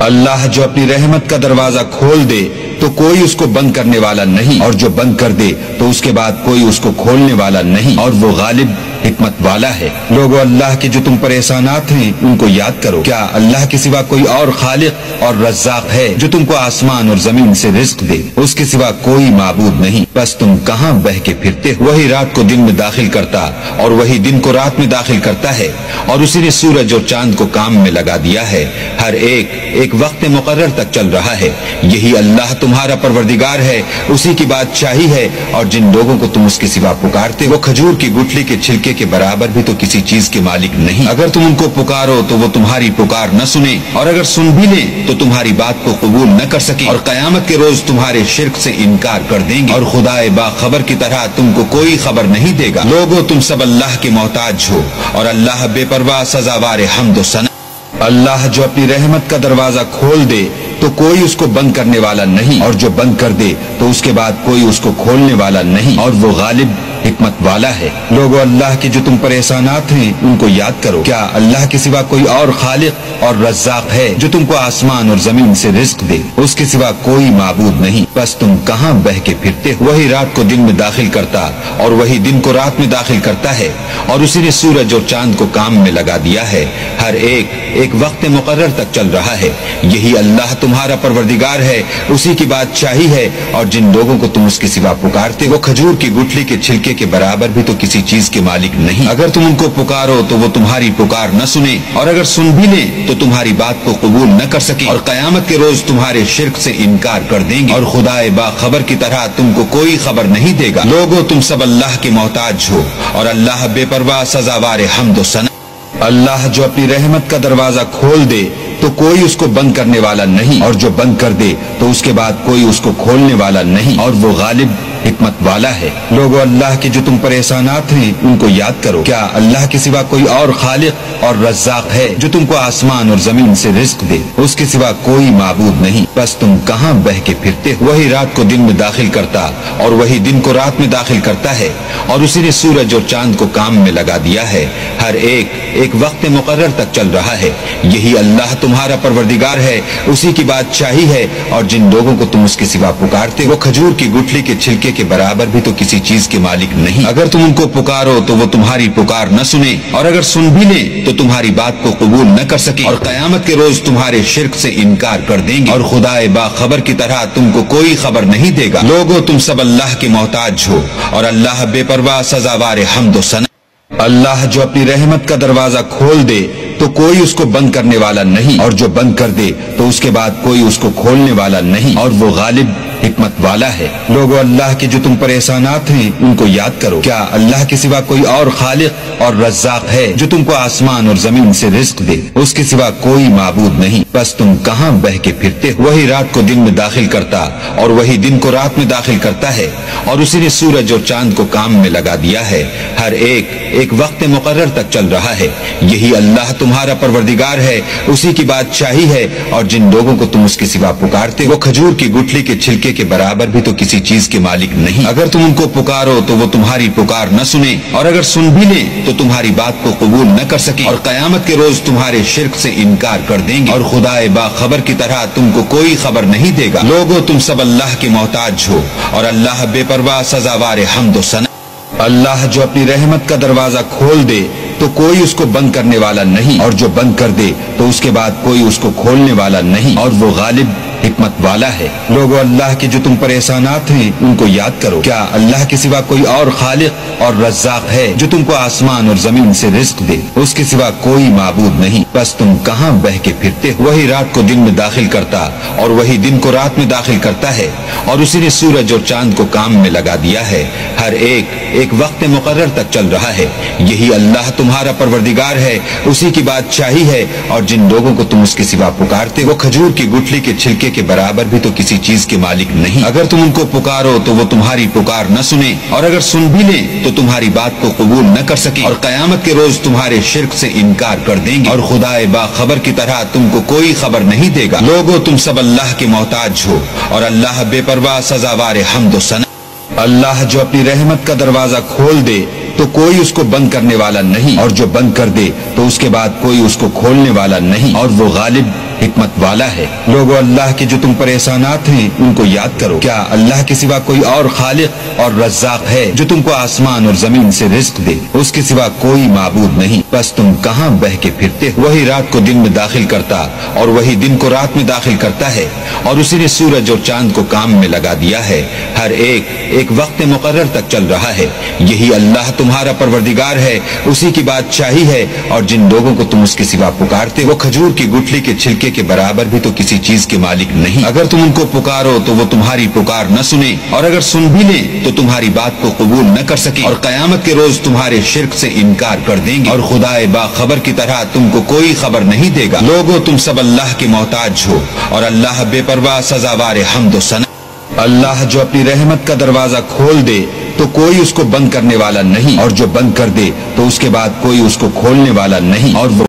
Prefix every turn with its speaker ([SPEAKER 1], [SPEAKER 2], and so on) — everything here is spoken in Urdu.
[SPEAKER 1] اللہ جو اپنی رحمت کا دروازہ کھول دے تو کوئی اس کو بند کرنے والا نہیں، اور جو بند کر دے تو اس کے بعد کوئی اس کو کھولنے والا نہیں، اور وہ غالب حکمت والا ہے۔ لوگو، اللہ کے جو تم پر احسانات ہیں ان کو یاد کرو۔ کیا اللہ کے سوا کوئی اور خالق اور رزاق ہے جو تم کو آسمان اور زمین سے رزق دے؟ اس کے سوا کوئی معبود نہیں، بس تم کہاں بہ کے پھرتے ہو؟ وہی رات کو دن میں داخل کرتا اور وہی دن کو رات میں داخل کرتا ہے، اور اسی نے سورج اور چاند کو کام میں لگا دیا ہے، ہر ایک وقت مقرر تک چل رہا ہے۔ یہی اللہ تمہارا پروردگار ہے، اسی کی بادشاہی ہے، اور جن لوگوں کو تم اس کے سوا پکارتے وہ کھجور کی گٹھلی کے چھلکے کے برابر بھی تو کسی چیز کے مالک نہیں۔ اگر تم ان کو پکارو تو وہ تمہاری پکار نہ سنیں، اور اگر سن بھی لیں تو تمہاری بات کو قبول نہ کر سکیں، اور قیامت کے روز تمہارے شرک سے انکار کر دیں گے، اور خدائے باخبر کی طرح تم کو کوئی خبر نہیں دے گا۔ لوگو، تم سب اللہ کے محتاج ہو، اور اللہ بے پرواہ سزاوار حمد و ثنا۔ اللہ جو اپنی رحمت کا دروازہ کھول دے تو کوئی اس کو بند کرنے والا نہیں، اور جو بند کر دے تو اس کے بعد کوئی اس کو کھولنے والا نہیں، اور وہ غالب حکمت والا ہے۔ لوگو، اللہ کے جو تم پر احسانات ہیں ان کو یاد کرو۔ کیا اللہ کے سوا کوئی اور خالق اور رزاق ہے جو تم کو آسمان اور زمین سے رزق دے؟ اس کے سوا کوئی معبود نہیں، بس تم کہاں بہ کے پھرتے ہو؟ وہی رات کو دن میں داخل کرتا اور وہی دن کو رات میں داخل کرتا ہے، اور اسی نے سورج اور چاند کو کام میں لگا دیا ہے، ہر ایک وقت مقرر تک چل رہا ہے۔ یہی اللہ تمہارا پروردگار ہے، اسی کی بادشاہی ہے، اور جن لوگوں کو تم اس کے سوا پکارتے وہ کھجور کی گٹھلی کے چھلکے کے برابر بھی تو کسی چیز کے مالک نہیں۔ اگر تم ان کو پکارو تو وہ تمہاری پکار نہ سنیں، اور اگر سن بھی لیں تو تمہاری بات کو قبول نہ کر سکیں، اور قیامت کے روز تمہارے شرک سے انکار کر دیں گے، اور خدائے باخبر کی طرح تم کو کوئی خبر نہیں دے گا۔ لوگو، تم سب اللہ کے محتاج ہو، اور اللہ بے پرواہ سزاوار حمد و ثنا۔ اللہ جو اپنی رحمت کا دروازہ کھول دے تو کوئی اس کو بند کرنے والا نہیں، اور جو بند کر دے تو اس کے بعد کوئی اس کو کھولنے والا نہیں، اور وہ غالب حکمت والا ہے۔ لوگو، اللہ کے جو تم پر احسانات ہیں ان کو یاد کرو۔ کیا اللہ کے سوا کوئی اور خالق اور رزاق ہے جو تم کو آسمان اور زمین سے رزق دے؟ اس کے سوا کوئی معبود نہیں، بس تم کہاں بہ کے پھرتے ہو؟ وہی رات کو دن میں داخل کرتا اور وہی دن کو رات میں داخل کرتا ہے، اور اسی نے سورج اور چاند کو کام میں لگا دیا ہے، ہر ایک وقت مقرر تک چل رہا ہے۔ یہی اللہ تمہارا پروردگار ہے، اسی کی بادشاہی ہے، اور جن لوگوں کو تم اس کے سوا پکارتے وہ کھجور کی گٹھلی کے چھلکے کے برابر بھی تو کسی چیز کے مالک نہیں۔ اگر تم ان کو پکارو تو وہ تمہاری پکار نہ سنیں، اور اگر سن بھی لیں تو تمہاری بات کو قبول نہ کر سکیں، اور قیامت کے روز تمہارے شرک سے انکار کر دیں گے، اور خدائے باخبر کی طرح تم کو کوئی خبر نہیں دے گا۔ لوگو، تم سب اللہ کے محتاج ہو، اور اللہ بے پرواہ سزاوار حمد و ثنا۔ اللہ جو اپنی رحمت کا دروازہ کھول دے تو کوئی اس کو بند کرنے والا نہیں، اور جو بند کر دے تو اس کے بعد کوئی اس کو کھولنے والا نہیں، اور وہ غالب حکمت والا ہے۔ لوگو، اللہ کے جو تم پر احسانات ہیں ان کو یاد کرو۔ کیا اللہ کے سوا کوئی اور خالق اور رزاق ہے جو تم کو آسمان اور زمین سے رزق دے؟ اس کے سوا کوئی معبود نہیں، بس تم کہاں بہ کے پھرتے ہو؟ وہی رات کو دن میں داخل کرتا اور وہی دن کو رات میں داخل کرتا ہے، اور اسی نے سورج اور چاند کو کام میں لگا دیا ہے، ہر ایک وقت مقرر تک چل رہا ہے۔ یہی اللہ تمہارا پروردگار ہے، اسی کی بادشاہی ہے، اور جن لوگوں کو تم اس کے سوا پکارتے وہ کھجور کی گٹھلی کے چھلکے کے برابر بھی تو کسی چیز کے مالک نہیں۔ اگر تم ان کو پکارو تو وہ تمہاری پکار نہ سنیں، اور اگر سن بھی لیں تو تمہاری بات کو قبول نہ کر سکیں، اور قیامت کے روز تمہارے شرک سے انکار کر دیں گے، اور خدائے باخبر کی طرح تم کو کوئی خبر نہیں دے گا۔ لوگو، تم سب اللہ کے محتاج ہو، اور اللہ بے پرواہ سزاوار حمد و ثنا۔ اللہ جو اپنی رحمت کا دروازہ کھول دے تو کوئی اس کو بند کرنے والا نہیں، اور جو بند کر دے تو اس کے بعد کوئی اس کو کھولنے والا نہیں، اور وہ غالب حکمت والا ہے۔ لوگو، اللہ کے جو تم پر احسانات ہیں ان کو یاد کرو۔ کیا اللہ کے سوا کوئی اور خالق اور رزاق ہے جو تم کو آسمان اور زمین سے رزق دے؟ اس کے سوا کوئی معبود نہیں، بس تم کہاں بہ کے پھرتے ہو؟ وہی رات کو دن میں داخل کرتا اور وہی دن کو رات میں داخل کرتا ہے، اور اسی نے سورج اور چاند کو کام میں لگا دیا ہے، ہر ایک وقت مقرر تک چل رہا ہے۔ یہی اللہ تمہارا پروردگار ہے، اسی کی بادشاہی ہے، اور جن لوگوں کو تم اس کے سوا پکارتے وہ کھجور کی گٹھلی کے چھلکے کے برابر بھی تو کسی چیز کے مالک نہیں۔ اگر تم ان کو پکارو تو وہ تمہاری پکار نہ سنیں، اور اگر سن بھی لیں تو تمہاری بات کو قبول نہ کر سکیں، اور قیامت کے روز تمہارے شرک سے انکار کر دیں گے، اور خدائے باخبر کی طرح تم کو کوئی خبر نہیں دے گا۔ لوگو، تم سب اللہ کے محتاج ہو، اور اللہ بے پرواہ سزاوار حمد و ثنا۔ اللہ جو اپنی رحمت کا دروازہ کھول دے تو کوئی اس کو بند کرنے والا نہیں، اور جو بند کر دے تو اس کے بعد کوئی اس کو کھولنے والا نہیں، اور وہ غالب حکمت والا ہے۔ لوگو اللہ کے جو تم پر احسانات ہیں ان کو یاد کرو۔ کیا اللہ کے سوا کوئی اور خالق اور رزاق ہے جو تم کو آسمان اور زمین سے رزق دے؟ اس کے سوا کوئی معبود نہیں، بس تم کہاں بہ کے پھرتے ہو؟ وہی رات کو دن میں داخل کرتا اور وہی دن کو رات میں داخل کرتا ہے، اور اسی نے سورج اور چاند کو کام میں لگا دیا ہے، ہر ایک وقت مقرر تک چل رہا ہے۔ یہی اللہ تمہارا پروردگار ہے، اسی کی بادشاہی ہے، اور جن لوگوں کو تم اس کے سوا پکارتے وہ کھجور کی گٹھلی کے چھلکے کے برابر بھی تو کسی چیز کے مالک نہیں۔ اگر تم ان کو پکارو تو وہ تمہاری پکار نہ سنیں، اور اگر سن بھی لیں تو تمہاری بات کو قبول نہ کر سکیں، اور قیامت کے روز تمہارے شرک سے انکار کر دیں گے، اور خدائے باخبر کی طرح تم کو کوئی خبر نہیں دے گا۔ لوگو تم سب اللہ کے محتاج ہو، اور اللہ بے پرواہ سزاوار حمد و ثنا۔ اللہ جو اپنی رحمت کا دروازہ کھول دے تو کوئی اس کو بند کرنے والا نہیں، اور جو بند کر دے تو اس کے بعد کوئی اس کو کھولنے والا نہیں، اور وہ